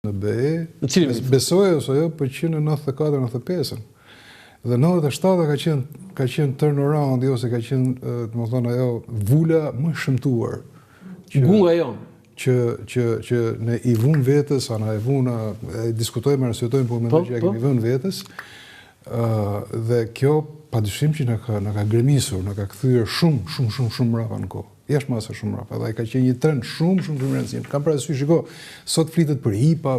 në BE, besoj ose jo, për 94-95. Dhe 97 ka qenë turnaround, ose ka qenë, më thonë ajo, vula më shëmtuar. Gunga jo. Që ne i vun vetës, ana e vuna, diskutojmë, arsyetojmë, po mendoj që ja kemi vënë vetës. Dhe kjo, padyshim që na ka gremisur, na ka kthyer shumë mrapa në kohë. Jashtë masa shumë mrapa. Dhe ai ka qenë një trend shumë të rëndësishëm. Kam parasysh, shiko, sot flitet për IPA,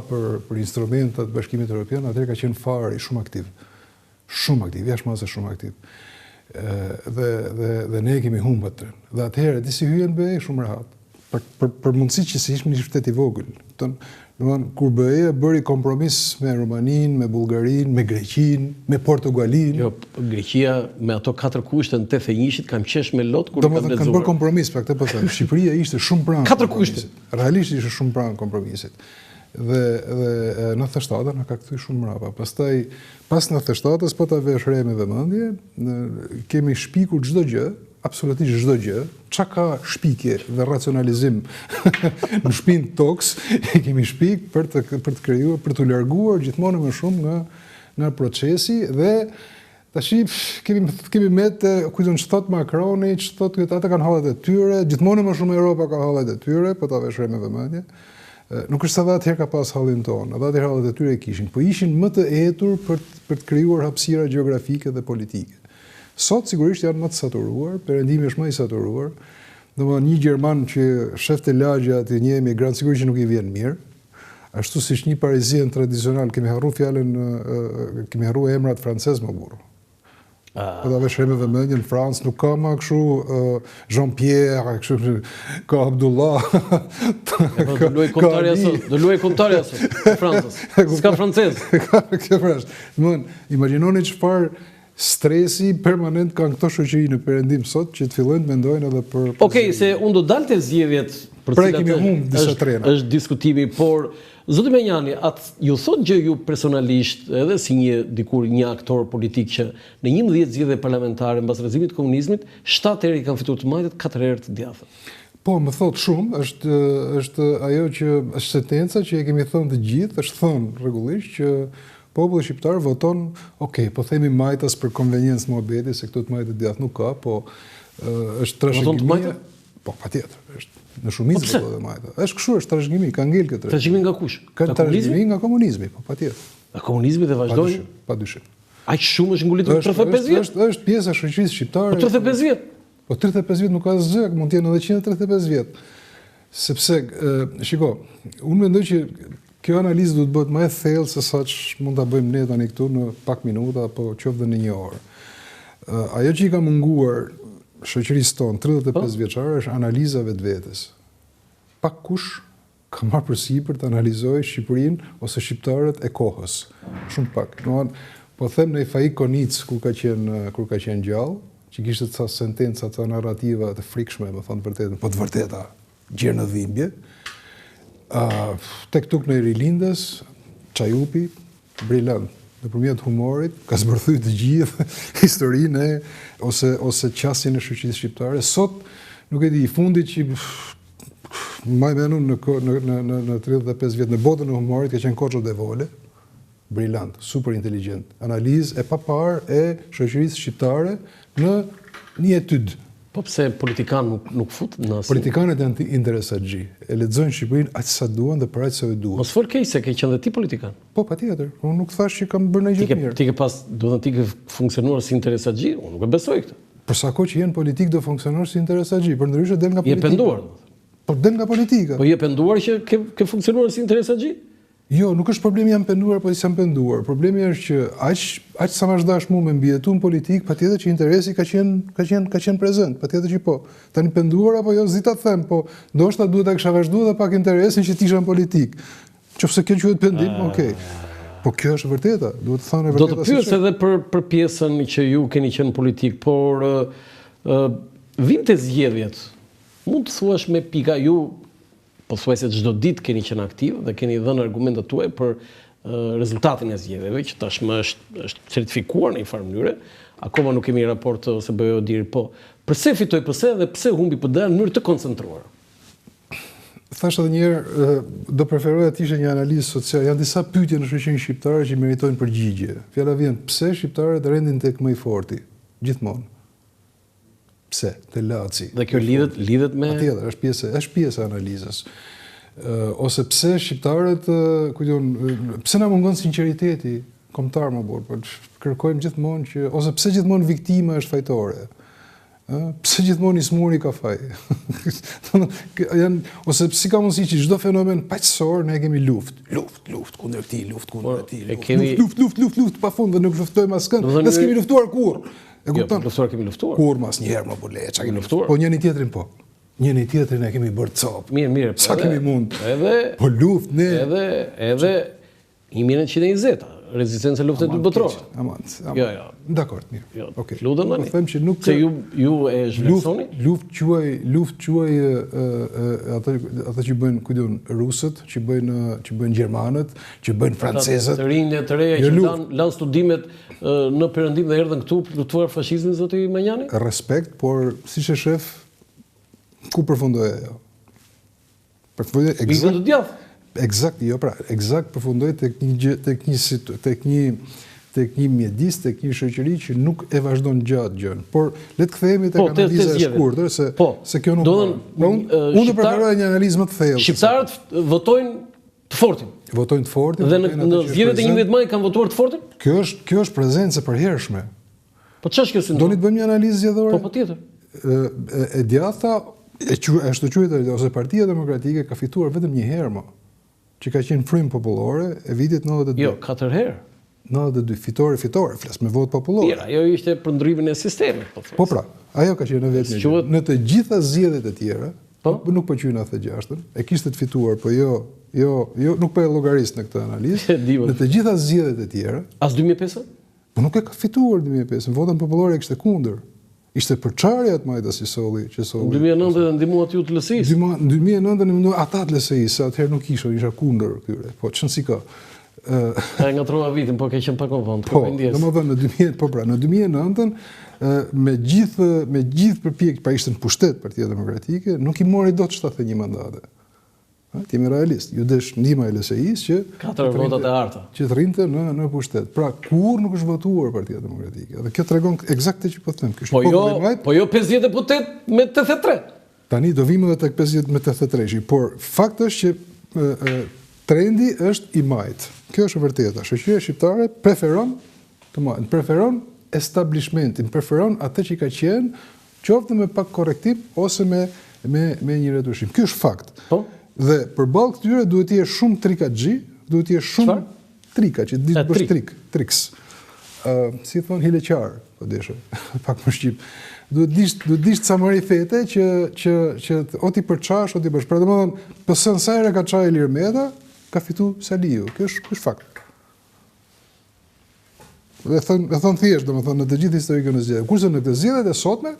për instrumentat të Bashkimit Evropian, atëherë ka qenë fare shumë aktiv. Shumë aktiv, jashtë masa shumë aktiv. Dhe ne kemi humbur atë trend. Dhe atëherë disi hyen BE shumë rehat. Për mundësi që si ishme një shtet i vogël. Kur BE bëri kompromis me Rumaninë, me Bullgarinë, me Greqinë, me Portugalinë. Jo, Greqia me ato 4 kushte në 81-shit kam qesh me lot kur kam lexuar. Kanë bërë kompromis, pra këtë po them. Shqipëria ishte shumë pranë. 4 kushte. Realisht ishte shumë pranë kompromisit. Dhe 97 na ka kthy shumë mrapa. Pastaj pas 97-s po ta vesh re me vëmendje, kemi shpikur çdo gjë, absolutisht çdo gjë, çka ka shpikje dhe racionalizim në shpinë toks, e kemi shpik për të krijuar, për të larguar gjithmonë më shumë nga procesi dhe tash kemi me kujton ç'thot Macroni, ç'thot ata kanë hallet e tyre, gjithmonë më shumë Europa ka hallet e tyre, po ta vesh re me vëmendje. Nuk është se dha atëherë ka pas hallin tonë, dha atëherë hallet e tyre kishin, po ishin më të etur për të krijuar hapësira gjeografike dhe politike. Sot sigurisht janë më të saturuar, perëndimi është më i saturuar. Domethënë një gjerman që shef të lagja atë një emigrant sigurisht që nuk i vjen mirë. Ashtu siç një parizien tradicional, kemi harruar emrat francez më burr. Po ta vesh me vëmendje në Francë nuk ka më kështu Jean-Pierre, kështu ka Abdullah. Do luaj kontarja sot në Francës. S'ka francez. Kjo është. Imagjinoni çfarë stresi permanent kanë këto shoqëri në perëndim sot që të fillojnë të mendojnë edhe për... Okej, se unë do dalte zgjedhjet për cilat është diskutimi, por zoti Menjani, ju thot gjë ju personalisht, edhe si një aktor politik që në 11 zgjedhje parlamentare mbas rrëzimit të komunizmit, 7 herë i kanë fituar të majtet, 4 herë të djathtë. Po, më thot shumë, është ajo që është sentenca që e kemi thënë të gjithë, është thënë rregullisht që populli shqiptar voton, po themi majtas për konveniencë mohabeti, se këto të majtet djathtë nuk ka, po është trashëgimia. Po, patjetër, është në shumicë voton dhe majta. Është kështu, është trashëgimi, ka ngel këtë. Trashëgimi nga kush? Ka trashëgimi nga komunizmi, po patjetër. Nga komunizmi dhe vazhdoi? Padyshim. Aq shumë është ngullitur 35 vjet? Është pjesë e shoqërisë shqiptare. Po 35 vjet. Po 35 vjet nuk ka asgjë, mund të jenë edhe 135 vjet. Sepse shiko, unë mendoj që kjo analizë duhet bëhet më e thellë se sa mund ta bëjmë ne tani këtu në pak minuta apo qoftë në 1 orë. Ajo që i ka munguar shoqërisë tonë 35 vjeçare është analiza vetvetes. Pak kush ka marrë përsipër të analizojë Shqipërinë ose shqiptarët e kohës. Shumë pak. Po them në Faik Konic kur ka qenë gjallë, që kishte ca sentenca, ca narrativa të frikshme, më thonë vërtetën, po të vërteta gjerë në dhimbje. Tek tuk në Rilindes, Çajupi, brillant. Nëpërmjet humorit, ka zbërthyr të gjithë historinë ose qasjen e shoqërisë shqiptare. Sot, nuk e di, i fundit që maj menu në 35 vjet në botën e humorit, ka qenë Koço Devole, brillant, super inteligent. Analizë e papar e shoqërisë shqiptare në një etyd. Po pse politikan nuk fut në asnjë? Politikanët janë interesatxhi. E lexojnë Shqipërinë aq sa duan dhe për aq sa e duan. Mos fol keq se ke qenë dhe ti politikan. Po patjetër. Unë nuk thash që kam bërë ndonjë gjë mirë. Ti ke funksionuar si interesatxhi? Unë nuk e besoj këtë. Për sa kohë që jenë politik do funksionor si interesatxhi, për ndryshe del nga politika. Je penduar. Po del nga politika. Po je penduar që ke funksionuar si interesatxhi? Jo, nuk është problemi jam penduar, po si jam penduar. Problemi është që aq sa më dash mua me mbijetu në politik, patjetër që interesi ka qenë prezent, patjetër që po. Tani penduar apo jo, zita të them, po ndoshta duhet ta kisha vazhduar dhe pak interesin që tisha në politik. Qofse kjo quhet pendim, okay. Po kjo është vërteta, duhet të thënë vërteta. Do të pyes edhe për pjesën që ju keni qenë në politik, por vinte zgjedhjet. Mund të thuash me pika ju po thuaj se çdo ditë keni qenë aktiv dhe keni dhënë argumentat tuaja për rezultatin e zgjedhjeve, që tashmë është certifikuar në një farë mënyrë. Akoma nuk kemi raport ose BE-u diri, po pse fitoi PS dhe pse humbi PD në mënyrë të koncentruar? thash edhe një herë, do preferoja të ishte një analizë sociale. Janë disa pyetje në shoqërinë shqiptare që meritojnë përgjigje. Fjala vjen, pse shqiptarët rendin tek më i forti gjithmonë? Pse? Te laci. Dhe kjo lidhet me Patjetër, është pjesë e analizës. Ose pse shqiptarët, pse na mungon sinqeriteti kombëtar më burr, po kërkojmë gjithmonë që ose pse gjithmonë viktima është fajtore. Pse gjithmonë i smuri ka faj? Ose si ka mundësi që çdo fenomen paqësor ne kemi luftë kundër këtij, luftë kundër atij, luftë pafund dhe nuk luftojmë askënd. Ne s'kemi luftuar kurrë. E kupton? Kemi luftuar. Kur mas njëherë më bule, çka kemi luftuar? Po njëri tjetrin po. Njëri tjetrin e kemi bërë cop. Mirë. Sa kemi mund. Po luftë ne. Edhe 1920, rezistencë luftën e dytë botërore. Aman. Jo. Dakor, mirë. Okej. Lutem tani. Po them që nuk se ju e zhvlerësoni. Luftë quaj ata që bëjnë, ku diun, rusët, që bëjnë gjermanët, që bëjnë francezët. Të rinj të reja që lanë studimet në Perëndim dhe erdhën këtu për luftuar fashizmin, zoti Manjani? Respekt, por siç e shef, ku përfundoi ajo? Përfundoi eksakt të djathtë. Eksakt përfundoi tek një mjedis, tek një shoqëri që nuk e vazhdon gjatë gjën. Por le të kthehemi tek analiza e shkurtër se kjo nuk. Unë do preferoj një analizë më të thellë. Shqiptarët votojnë të fortin. Votojnë të fortin. Dhe në zgjedhjet e 11 maj kanë votuar të fortin? Kjo është prezencë e përhershme. Po ç'është kjo sindrom? Doni të bëjmë një analizë zgjedhore? Po patjetër. E djatha është quajtur ose Partia Demokratike ka fituar vetëm një herë më, që ka qenë frymë popullore e vitit 92. Jo, 4 herë. 92 fitore, flas me votë popullore. Mirë, ajo ishte për ndryrimin e sistemit, po pra, ajo ka qenë vetëm. Në të gjitha zgjedhjet e tjera, nuk po qyna 96-ën, e kishte të fituar, po jo, nuk po e llogaris në këtë analizë. Në të gjitha zgjedhjet e tjera, as 2005-ën? Po nuk e ka fituar 2005-ën, votën popullore e kishte kundër. Ishte përçarja të Majtas që solli. Në 2009 e ndihmuat ju të LSI-s. Në 2009 e ndihmuat ata të LSI-s, se atëherë nuk isha kundër këtyre. Po çon si ka. Ka ngatrova vitin, po ke qenë pak vonë. Po, domethënë në 2009 me gjithë përpjekjet, pa ishte në pushtet Partia Demokratike, nuk i mori dot 71 mandate. Ti jemi realist, ju desh ndihma e LSI-s që 4 votat e arta. Që të rrinte në pushtet. Pra, kur nuk është votuar Partia Demokratike. Dhe kjo tregon eksakte që po them. Po jo 50 deputet me 83. Tani do vim edhe tek 50 me 83, por fakti është që trendi është i majt. Kjo është e vërteta. Shoqëria shqiptare preferon establishmentin, preferon atë që ka qenë, qoftë me pak korrektiv ose me një retushim. Ky është fakt. Po. Dhe përballë këtyre duhet të jesh shumë trikaxhi, duhet të jesh shumë trika, që di të bësh triks. Si thon hileqar, po desha, pak më shqip. Duhet dish ca marrë fete që o ti përçash, o ti bësh. Pra domethënë, pësën sa herë ka çaj Ilir Meta, ka fitu Saliu. Kjo është fakt. Dhe thon thjesht, domethënë, në të gjithë historikën e zgjedhjeve. Kurse në këtë zgjedhjet e sotme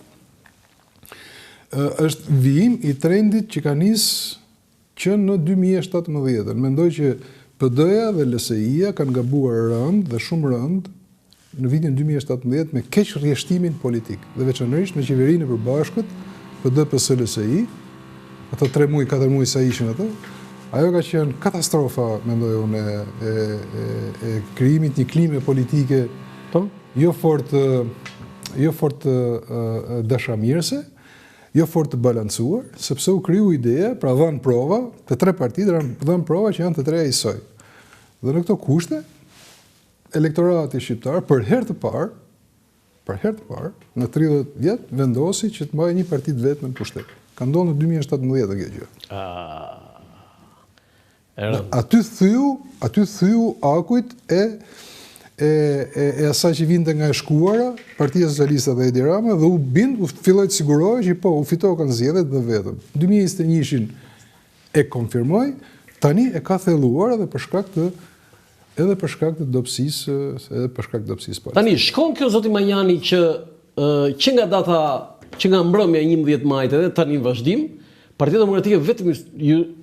është vijim i trendit që ka nisë që në 2017. Mendoj që PD-ja dhe LSI-ja kanë gabuar rënd dhe shumë rënd në vitin 2017 me keq rrjeshtimin politik dhe veçanërisht në qeverinë e përbashkët PD, PS, LSI, ato 3 muaj, 4 muaj sa ishin ato. Ajo ka qenë katastrofa, mendoj unë, e krijimit një klime politike jo fort dashamirëse, jo fort të balancuar, sepse u kriju ideja, pra dhanë prova, të 3 partitë dhanë prova që janë të 3 njësoj. Dhe në këto kushte, elektorati shqiptar për herë të parë, në 30 vjet, vendosi që të mbajë një parti vetëm në pushtet. Ka ndodhur në 2017 kjo gjë. Aty thyu akujt e asaj që vinte nga e shkuara, Partia Socialiste dhe Edi Rama, dhe u filloi të sigurohej që po, u fitokan zgjedhjet dhe vetëm. 2021-shin e konfirmoi, tani e ka thelluar edhe për shkak të dobësisë, politik. Tani shkon kjo zoti Manjani që nga data, që nga mbrëmja 11 majit edhe tani në vazhdim, Partia Demokratike vetëm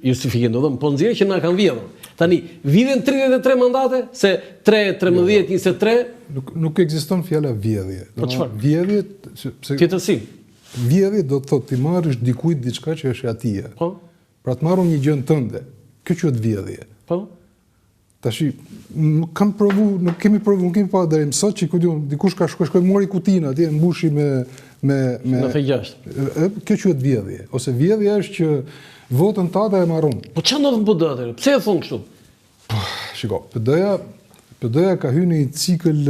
justifiken, do thëmë, po nxjerrë që na kanë vjedhur. Tani, viden 33 mandate, se 3, 13, 23... Nuk ekziston fjala vjedhje. Po çfarë? Vjedhje... Tjetërsi. Vjedhje do të thotë ti marrësh dikujt diçka që është e atij. Po. pra të marrun një gjën tënde, kjo quhet vjedhje. Po? Tashi, nuk kemi pa deri më sot që dikush ka shkoj mori kutinë atje, mbushi me në F6. Kjo quhet vjedhje, ose vjedhja është që votën tënde e marrun. Po çfarë ndodh në PD atëherë? Pse e thon kështu? Shiko, PD-ja ka hyrë në një cikël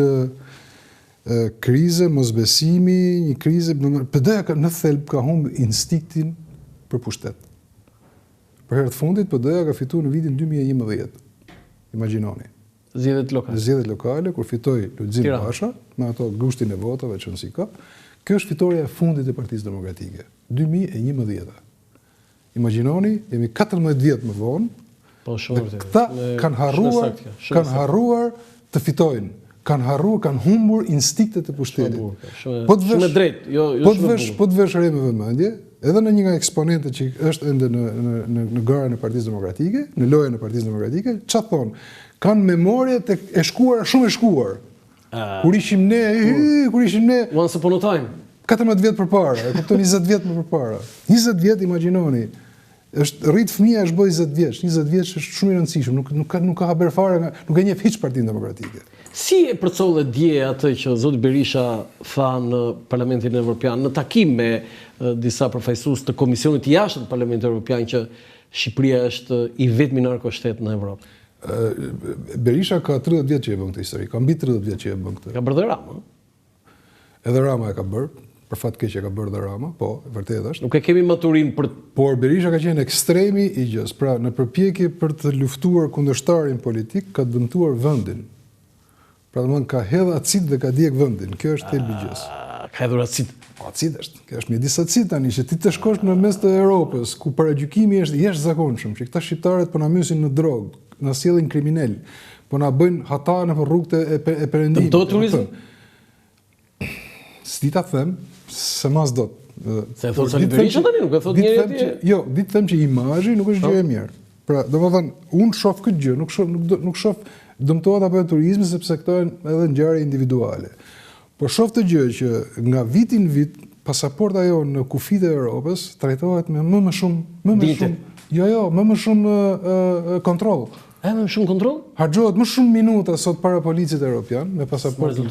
krize, mosbesimi, një krize, PD-ja në thelb ka humbur instinktin për pushtet. Për herë të fundit PD-ja ka fituar në vitin 2011. Imagjinoni. Zgjedhjet lokale kur fitoi Lulzim Basha me ato gushtin e votave që nësi ka. Kjo është fitoria e fundit e Partisë Demokratike. 2011. Imagjinoni, jemi 14 vjet më vonë. Po shumë vërtet. Këta kanë harruar të fitojnë. Kanë humbur instinktet e pushtetit. Shumë drejt, jo po të vesh re me vëmendje, edhe në një nga eksponentët që është ende në garën e Partisë Demokratike, në lojën e Partisë Demokratike, çfarë thonë? Kanë memorie e shkuar, shumë e shkuar. Kur ishim ne Once upon a time. 14 vjet përpara, e kupton 20 vjet më përpara. 20 vjet imagjinoni. Rrit fëmia është bëj 20 vjeç. 20 vjeç është shumë i rëndësishëm, nuk ka haber fare, nuk e njeh hiç Partinë Demokratike. Si e përcolle dje atë që zoti Berisha tha në Parlamentin Evropian në takim me disa përfaqësues të Komisionit jashtë të Parlamentit Evropian që Shqipëria është i vetmi narkoshtet në Evropë? Berisha ka 30 vjet që e bën këtë histori, ka mbi 30 vjet që e bën këtë. Ka bërë dhe Rama. Edhe Rama e ka bërë, për fat keq e ka bërë dhe Rama, po, vërtet është. Nuk e kemi maturin për... Por Berisha ka qenë ekstremi i gjës, pra në përpjekje për të luftuar kundërshtarin politik, ka dëmtuar vendin. Pra domthon ka hedhur acid dhe ka djeg vendin. Kjo është thelbi i gjës. Ka hedhur acid. Po acid është. Kjo është mjedis acid tani që ti të shkosh në mes të Europës ku paragjykimi është jashtëzakonshëm, që këta shqiptarët po na mysin në drogë, na sjellin kriminal, po na bëjnë hata në rrugët e perëndimit. Do turizëm. Si ta them, se mas dot. Se thot Sali Berisha tani nuk e thot njëri atje. Jo, ditë them që imazhi nuk është gjë e mirë. Pra, domethënë, unë shoh këtë gjë, nuk shoh dëmtohet apo turizmi sepse këto janë edhe ngjarje individuale. Po shoh të gjë që nga viti në vit pasaporta jonë në kufit e Europës trajtohet me më shumë kontroll. Më shumë kontroll? Harxhohet më shumë minuta sot para policit evropian me pasaportë.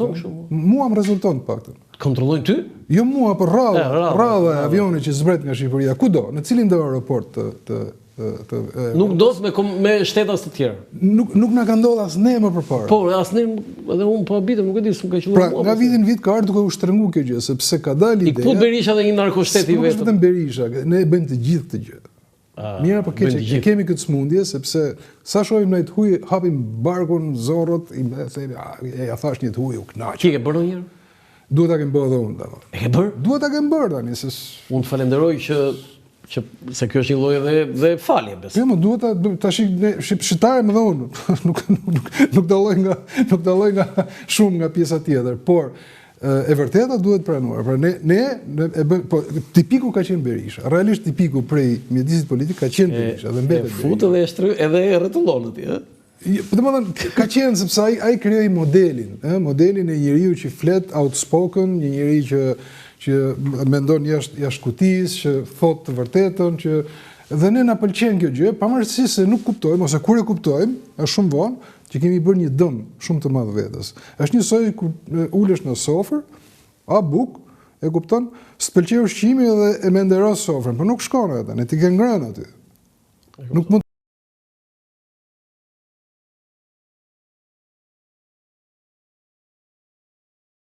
Mua më rezulton të paktën. Kontrollojnë ty? Jo mua, por rradha e avionit që zbret nga Shqipëria, kudo, në cilin do aeroport nuk dos me shtetas të tjerë. Nuk na ka ndodhur asnjë më përpara. Po, asnjë edhe unë po habitem, nuk e di, s'm ka qenë. Pra, nga vitin në vit ka ardhur duke u shtrënguar kjo gjë, sepse ka dalë ideja. I kput Berisha dhe një narkoshtet i vetëm. Nuk vetëm Berisha, ne e bëjmë të gjithë këtë gjë. Mira, po kemi këtë smundje sepse sa shohim ne të huj, hapim barkun, zorrot, i themi, ja thash një të huj, u kënaq. Ti e ke bërë ndonjëherë? Duhet ta kem bërë edhe unë. E ke bërë? Duhet ta kem bërë tani, se unë të falenderoj që se kjo është një lloj dhe falje besoj. Jo, më duhet tash shqiptare më dhe unë nuk dalloj nga shumë nga pjesa tjetër, por e vërteta duhet pranuar. Pra po tipiku ka qenë Berisha. Realisht tipiku prej mjedisit politik ka qenë Berisha dhe mbetet Berisha. Fut edhe e rretullon atje, Domethënë ka qenë sepse ai krijoi modelin e njeriu që flet outspoken, një njeri që mendon jashtë kutisë, që thot të vërtetën, që dhe ne na pëlqen kjo gjë, pavarësisht se nuk kuptojmë ose kur e kuptojmë, është shumë vonë që kemi bërë një dëm shumë të madh vetes. Është njësoj kur ulesh në sofër, a buk, e kupton, s'pëlqeu ushqimi dhe e menderos sofrën, por nuk shkon atë, ne ti ke ngrënë aty. Nuk mund